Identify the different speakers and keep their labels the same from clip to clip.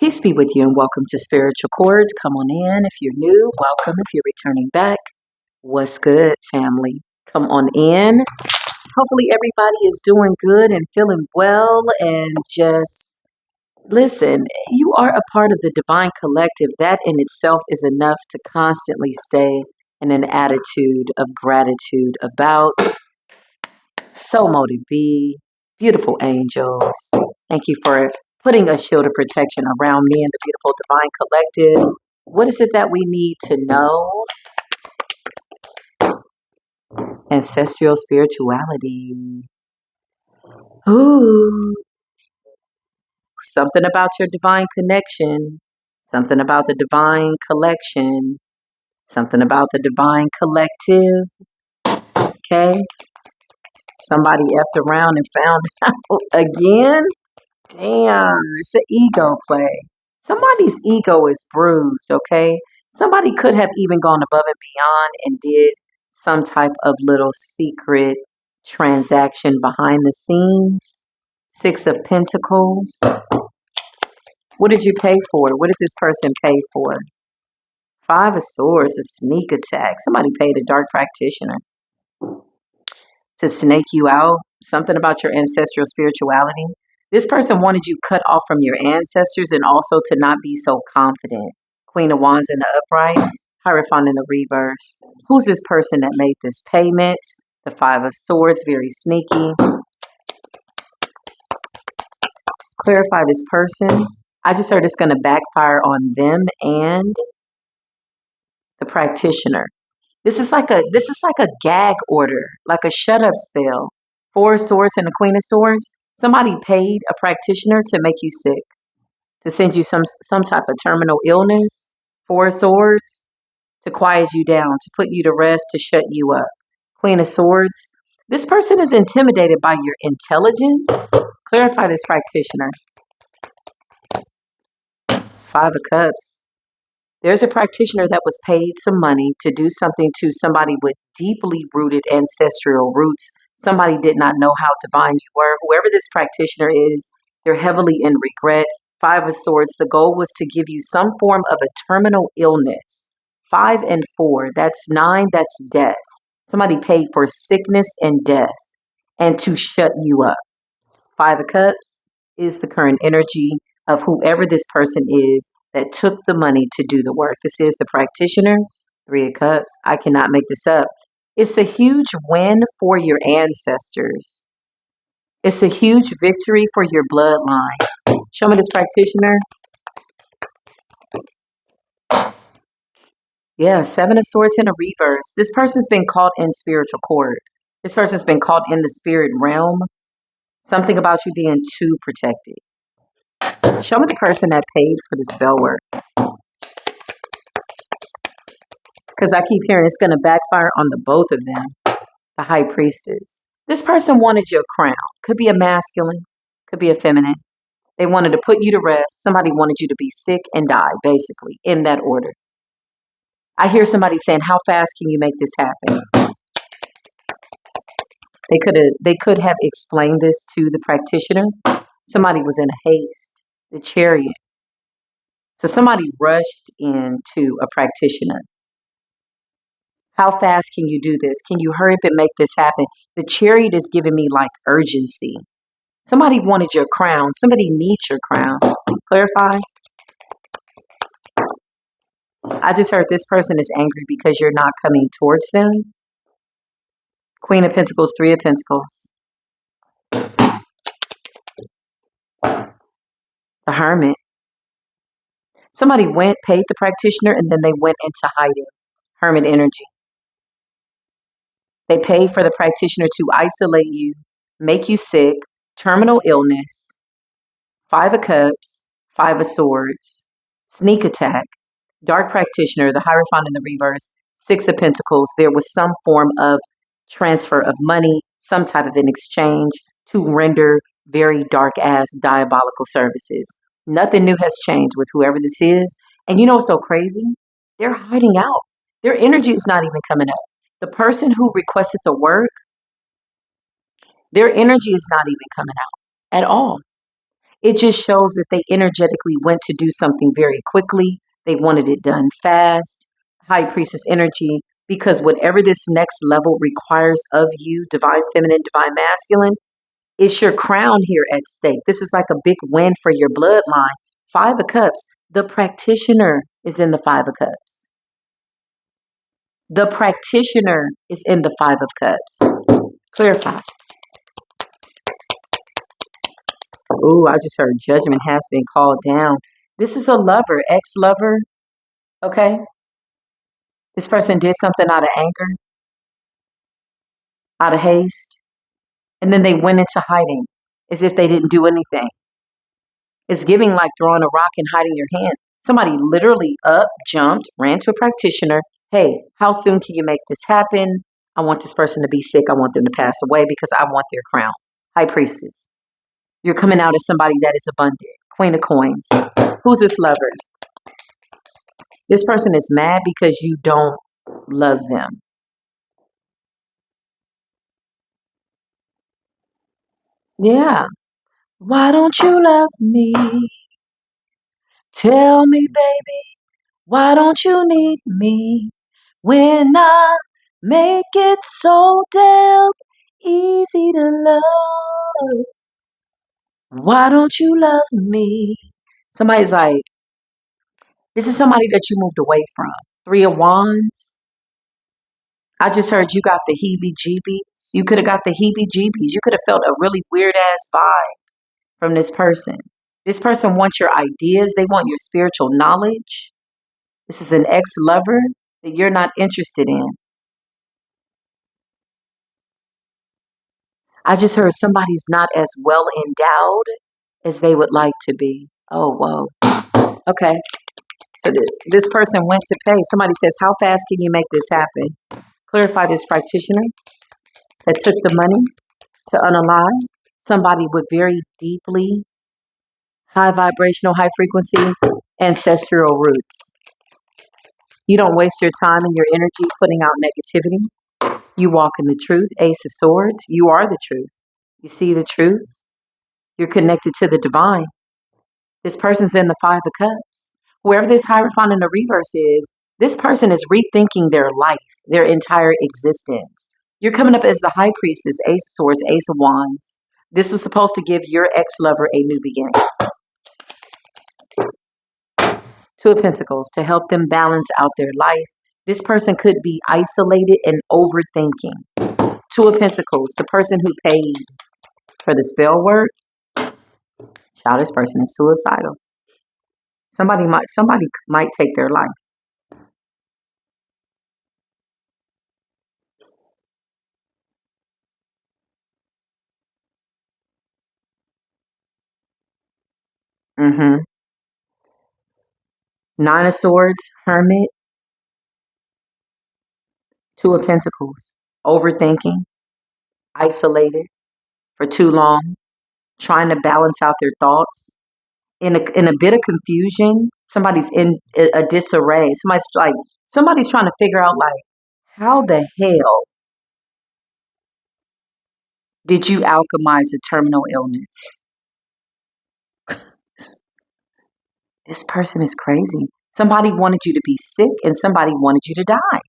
Speaker 1: Peace be with you and welcome to Spiritual Chords. Come on in. If you're new, welcome. If you're returning back, what's good, family? Come on in. Hopefully, everybody is doing good and feeling well. And just listen, you are a part of the divine collective. That in itself is enough to constantly stay in an attitude of gratitude about So Motive Be, beautiful angels. Thank you for putting a shield of protection around me and the beautiful divine collective. What is it that we need to know? Ancestral spirituality. Ooh, something about your divine connection. Something about the divine collection. Something about the divine collective. Okay? Somebody effed around and found out again. Damn, it's an ego play. Somebody's ego is bruised, okay? Somebody could have even gone above and beyond and did some type of little secret transaction behind the scenes. Six of Pentacles. What did you pay for? What did this person pay for? Five of Swords, a sneak attack. Somebody paid a dark practitioner to snake you out. Something about your ancestral spirituality. This person wanted you cut off from your ancestors and also to not be so confident. Queen of Wands in the upright, Hierophant in the reverse. Who's this person that made this payment? The Five of Swords, very sneaky. Clarify this person. I just heard it's going to backfire on them and the practitioner. This is like a gag order, like a shut up spell. Four of Swords and the Queen of Swords. Somebody paid a practitioner to make you sick, to send you some type of terminal illness. Four of Swords, to quiet you down, to put you to rest, to shut you up. Queen of Swords, this person is intimidated by your intelligence. Clarify this practitioner. Five of Cups. There's a practitioner that was paid some money to do something to somebody with deeply rooted ancestral roots. Somebody did not know how divine you were. Whoever this practitioner is, they're heavily in regret. Five of Swords, the goal was to give you some form of a terminal illness. 5 and 4, that's 9, that's death. Somebody paid for sickness and death and to shut you up. Five of Cups is the current energy of whoever this person is that took the money to do the work. This is the practitioner. Three of Cups. I cannot make this up. It's a huge win for your ancestors. It's a huge victory for your bloodline. Show me this practitioner. Yeah, Seven of Swords in a reverse. This person's been caught in spiritual court. This person's been caught in the spirit realm. Something about you being too protected. Show me the person that paid for the spell work. Because I keep hearing it's going to backfire on the both of them. The High Priestess. This person wanted your crown. Could be a masculine. Could be a feminine. They wanted to put you to rest. Somebody wanted you to be sick and die, basically, in that order. I hear somebody saying, how fast can you make this happen? They could have explained this to the practitioner. Somebody was in haste. The Chariot. So somebody rushed into a practitioner. How fast can you do this? Can you hurry up and make this happen? The Chariot is giving me like urgency. Somebody wanted your crown. Somebody needs your crown. Clarify. I just heard this person is angry because you're not coming towards them. Queen of Pentacles, Three of Pentacles. The Hermit. Somebody paid the practitioner, and then they went into hiding. Hermit energy. They paid for the practitioner to isolate you, make you sick, terminal illness. Five of Cups, Five of Swords, sneak attack, dark practitioner, the Hierophant in the reverse, Six of Pentacles. There was some form of transfer of money, some type of an exchange to render very dark-ass diabolical services. Nothing new has changed with whoever this is. And you know what's so crazy? They're hiding out. Their energy is not even coming up. The person who requested the work, their energy is not even coming out at all. It just shows that they energetically went to do something very quickly. They wanted it done fast. High priestess energy, because whatever this next level requires of you, divine feminine, divine masculine, it's your crown here at stake. This is like a big win for your bloodline. Five of Cups. The practitioner is in the Five of Cups. The practitioner is in the Five of Cups. Clarify. Ooh, I just heard judgment has been called down. This is a lover, ex-lover. Okay. This person did something out of anger, out of haste, and then they went into hiding as if they didn't do anything. It's giving like throwing a rock and hiding your hand. Somebody literally up, jumped, ran to a practitioner. Hey, how soon can you make this happen? I want this person to be sick. I want them to pass away because I want their crown. High priestess. You're coming out as somebody that is abundant. Queen of coins. Who's this lover? This person is mad because you don't love them. Yeah. Why don't you love me? Tell me, baby, why don't you need me when I make it so damn easy to love? Why don't you love me? Somebody's like, this is somebody that you moved away from. Three of Wands. I just heard you got the heebie-jeebies. You could have got the heebie-jeebies. You could have felt a really weird-ass vibe from this person. This person wants your ideas. They want your spiritual knowledge. This is an ex-lover that you're not interested in. I just heard somebody's not as well endowed as they would like to be. Oh, whoa. Okay. So this person went to pay. Somebody says, how fast can you make this happen? Clarify this practitioner that took the money to unalive somebody with very deeply high vibrational, high frequency, ancestral roots. You don't waste your time and your energy putting out negativity. You walk in the truth. Ace of Swords. You are the truth. You see the truth. You're connected to the divine. This person's in the Five of Cups. Whoever this Hierophant in the reverse is, this person is rethinking their life, their entire existence. You're coming up as the High Priestess, Ace of Swords, Ace of Wands. This was supposed to give your ex-lover a new beginning. Two of Pentacles, to help them balance out their life. This person could be isolated and overthinking. Two of Pentacles, the person who paid for the spell work. Child, this person is suicidal. Somebody might take their life. Nine of Swords, Hermit. Two of Pentacles, overthinking, isolated for too long, trying to balance out their thoughts. In a bit of confusion, somebody's in a disarray. Somebody's trying to figure out like, how the hell did you alchemize a terminal illness? This person is crazy. Somebody wanted you to be sick and somebody wanted you to die.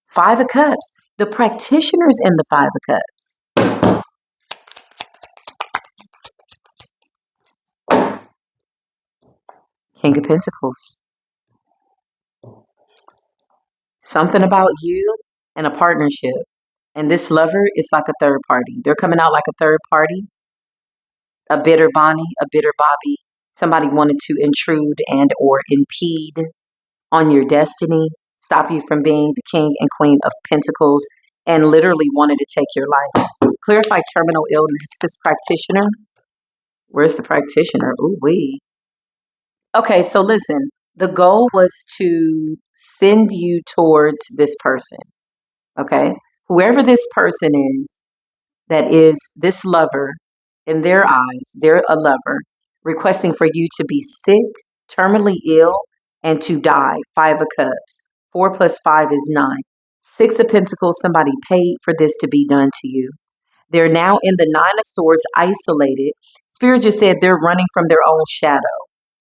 Speaker 1: Five of Cups. The practitioner's in the Five of Cups. King of Pentacles. Something about you and a partnership. And this lover is like a third party. They're coming out like a third party. A bitter Bonnie, a bitter Bobby. Somebody wanted to intrude and or impede on your destiny, stop you from being the King and Queen of Pentacles, and literally wanted to take your life. Clarify terminal illness. This practitioner. Where's the practitioner? Ooh, wee. Okay, so listen. The goal was to send you towards this person. Okay? Whoever this person is, that is this lover, in their eyes, they're a lover, requesting for you to be sick, terminally ill, and to die. Five of Cups. 4 plus 5 is 9. Six of Pentacles, somebody paid for this to be done to you. They're now in the Nine of Swords, isolated. Spirit just said they're running from their own shadow.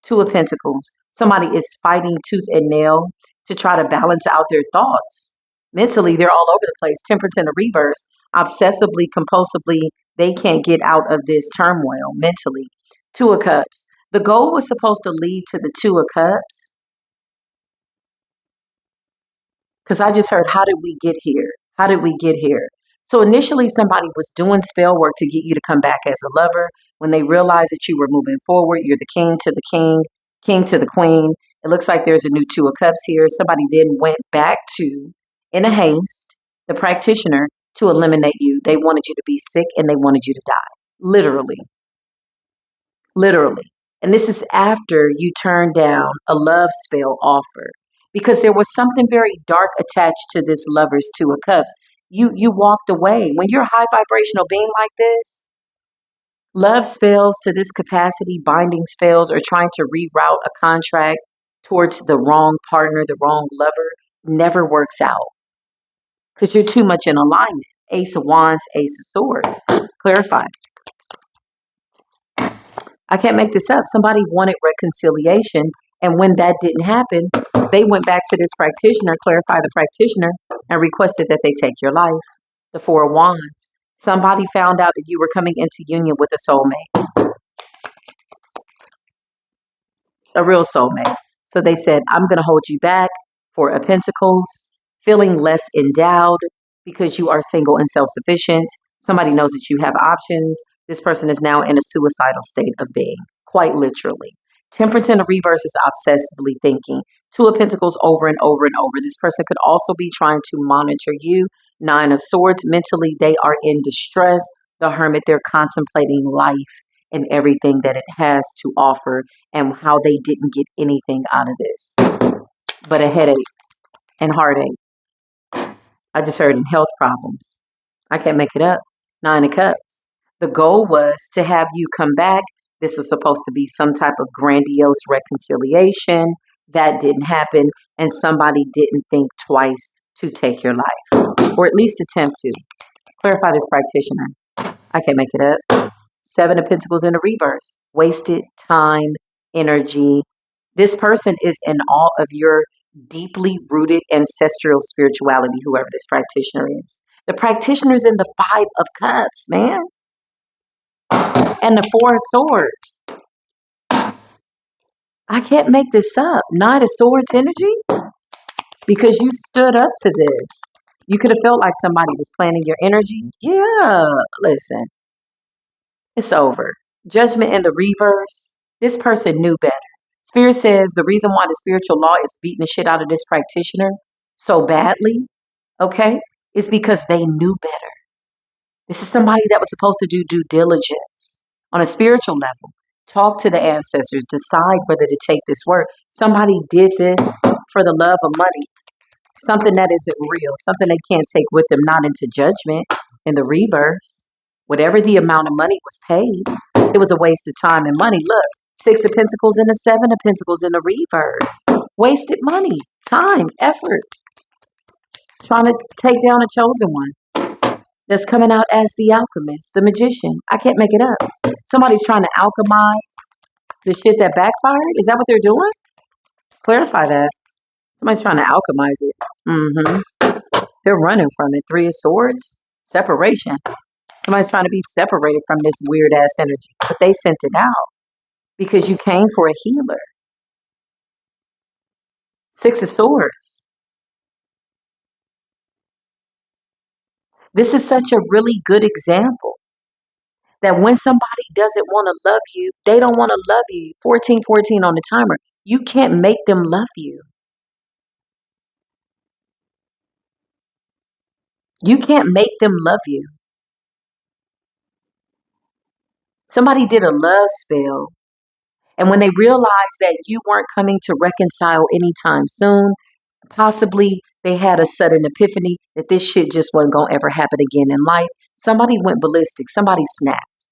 Speaker 1: Two of Pentacles. Somebody is fighting tooth and nail to try to balance out their thoughts. Mentally, they're all over the place. Temperance in the reverse. Obsessively, compulsively, they can't get out of this turmoil mentally. Two of Cups. The goal was supposed to lead to the Two of Cups. Because I just heard, how did we get here? How did we get here? So initially, somebody was doing spell work to get you to come back as a lover. When they realized that you were moving forward, you're the king to the king, king to the queen. It looks like there's a new Two of Cups here. Somebody then went back to, in a haste, the practitioner to eliminate you. They wanted you to be sick and they wanted you to die. Literally. Literally. And this is after you turned down a love spell offer, because there was something very dark attached to this lover's Two of Cups. You walked away. When you're a high vibrational being like this, love spells to this capacity, binding spells, or trying to reroute a contract towards the wrong partner, the wrong lover, never works out because you're too much in alignment. Ace of Wands, Ace of Swords. Clarify. I can't make this up. Somebody wanted reconciliation, and when that didn't happen, they went back to this practitioner, clarify the practitioner, and requested that they take your life. The Four of Wands. Somebody found out that you were coming into union with a soulmate. A real soulmate. So they said, I'm going to hold you back. Four of Pentacles. Feeling less endowed because you are single and self-sufficient. Somebody knows that you have options. This person is now in a suicidal state of being, quite literally. Temperance in the reverse is obsessively thinking. Two of Pentacles over and over and over. This person could also be trying to monitor you. Nine of Swords. Mentally, they are in distress. The Hermit, they're contemplating life and everything that it has to offer and how they didn't get anything out of this but a headache and heartache. I just heard in health problems. I can't make it up. Nine of Cups. The goal was to have you come back. This was supposed to be some type of grandiose reconciliation. That didn't happen, and somebody didn't think twice to take your life, or at least attempt to. Clarify this practitioner. I can't make it up. Seven of Pentacles in the reverse. Wasted time, energy. This person is in awe of your deeply rooted ancestral spirituality, whoever this practitioner is. The practitioner's in the Five of Cups, man. And the Four of Swords. I can't make this up. Nine of Swords energy. Because you stood up to this. You could have felt like somebody was planning your energy. Yeah, listen. It's over. Judgment in the reverse. This person knew better. Spirit says the reason why the spiritual law is beating the shit out of this practitioner so badly, okay, is because they knew better. This is somebody that was supposed to do due diligence on a spiritual level. Talk to the ancestors. Decide whether to take this work. Somebody did this for the love of money. Something that isn't real. Something they can't take with them, not into judgment. In the reverse, whatever the amount of money was paid, it was a waste of time and money. Look, Six of Pentacles and the Seven of Pentacles in the reverse. Wasted money, time, effort. Trying to take down a chosen one that's coming out as the alchemist, the magician. I can't make it up. Somebody's trying to alchemize the shit that backfired. Is that what they're doing? Clarify that. Somebody's trying to alchemize it. They're running from it. Three of Swords. Separation. Somebody's trying to be separated from this weird ass energy. But they sent it out because you came for a healer. Six of Swords. This is such a really good example that when somebody doesn't want to love you, they don't want to love you. 1414 on the timer. You can't make them love you. You can't make them love you. Somebody did a love spell, and when they realized that you weren't coming to reconcile anytime soon, possibly they had a sudden epiphany that this shit just wasn't going to ever happen again in life. Somebody went ballistic. Somebody snapped.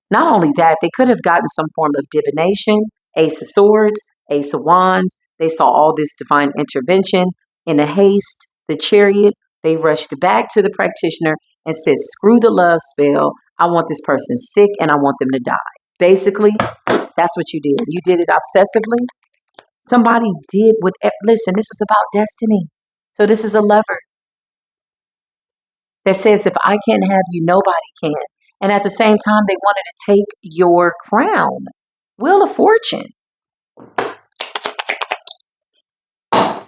Speaker 1: Not only that, they could have gotten some form of divination. Ace of Swords, Ace of Wands. They saw all this divine intervention. In a haste, the Chariot, they rushed back to the practitioner and said, screw the love spell. I want this person sick and I want them to die. Basically, that's what you did. You did it obsessively. Somebody did what, listen, this is about destiny. So this is a lover that says, if I can't have you, nobody can. And at the same time, they wanted to take your crown. Wheel of Fortune.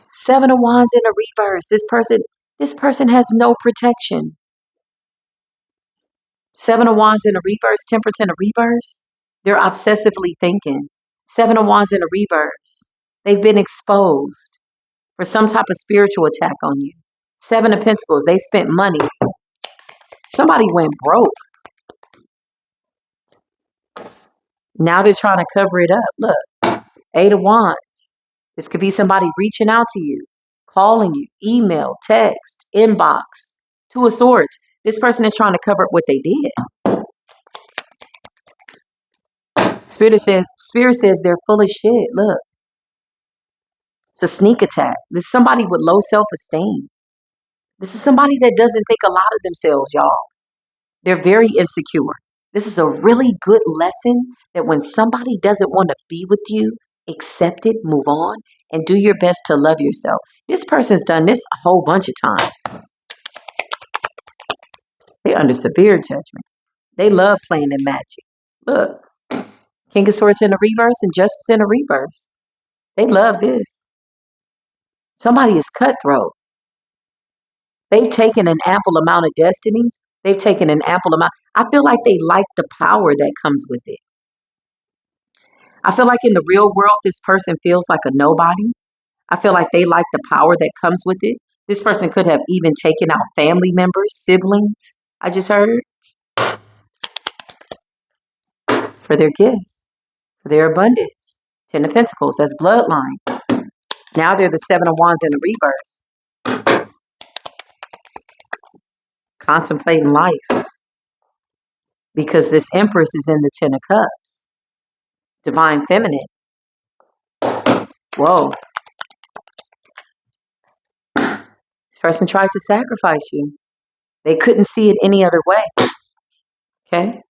Speaker 1: Seven of Wands in a reverse. This person has no protection. Seven of Wands in a reverse, Temperance in a reverse. They're obsessively thinking. Seven of Wands in a reverse. They've been exposed for some type of spiritual attack on you. Seven of Pentacles. They spent money. Somebody went broke. Now they're trying to cover it up. Look, Eight of Wands. This could be somebody reaching out to you, calling you, email, text, inbox. Two of Swords. This person is trying to cover up what they did. Spirit says they're full of shit. Look. It's a sneak attack. This is somebody with low self-esteem. This is somebody that doesn't think a lot of themselves, y'all. They're very insecure. This is a really good lesson that when somebody doesn't want to be with you, accept it, move on, and do your best to love yourself. This person's done this a whole bunch of times. They're under severe judgment. They love playing in magic. Look, King of Swords in a reverse and Justice in a reverse. They love this. Somebody is cutthroat. They've taken an ample amount of destinies. They've taken an ample amount. I feel like they like the power that comes with it. I feel like in the real world, this person feels like a nobody. I feel like they like the power that comes with it. This person could have even taken out family members, siblings, I just heard, for their gifts, for their abundance. Ten of Pentacles, that's bloodline. Now they're the Seven of Wands in the reverse. Contemplating life. Because this Empress is in the Ten of Cups. Divine Feminine. Whoa. This person tried to sacrifice you. They couldn't see it any other way. Okay?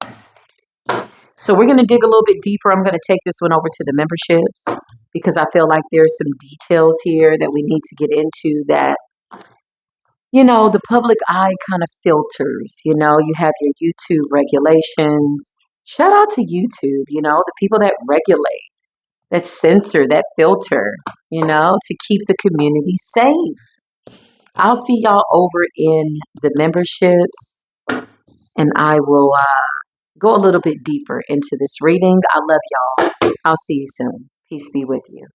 Speaker 1: So we're going to dig a little bit deeper. I'm going to take this one over to the memberships because I feel like there's some details here that we need to get into that, you know, the public eye kind of filters. You know, you have your YouTube regulations. Shout out to YouTube, you know, the people that regulate, that censor, that filter, you know, to keep the community safe. I'll see y'all over in the memberships, and I will go a little bit deeper into this reading. I love y'all. I'll see you soon. Peace be with you.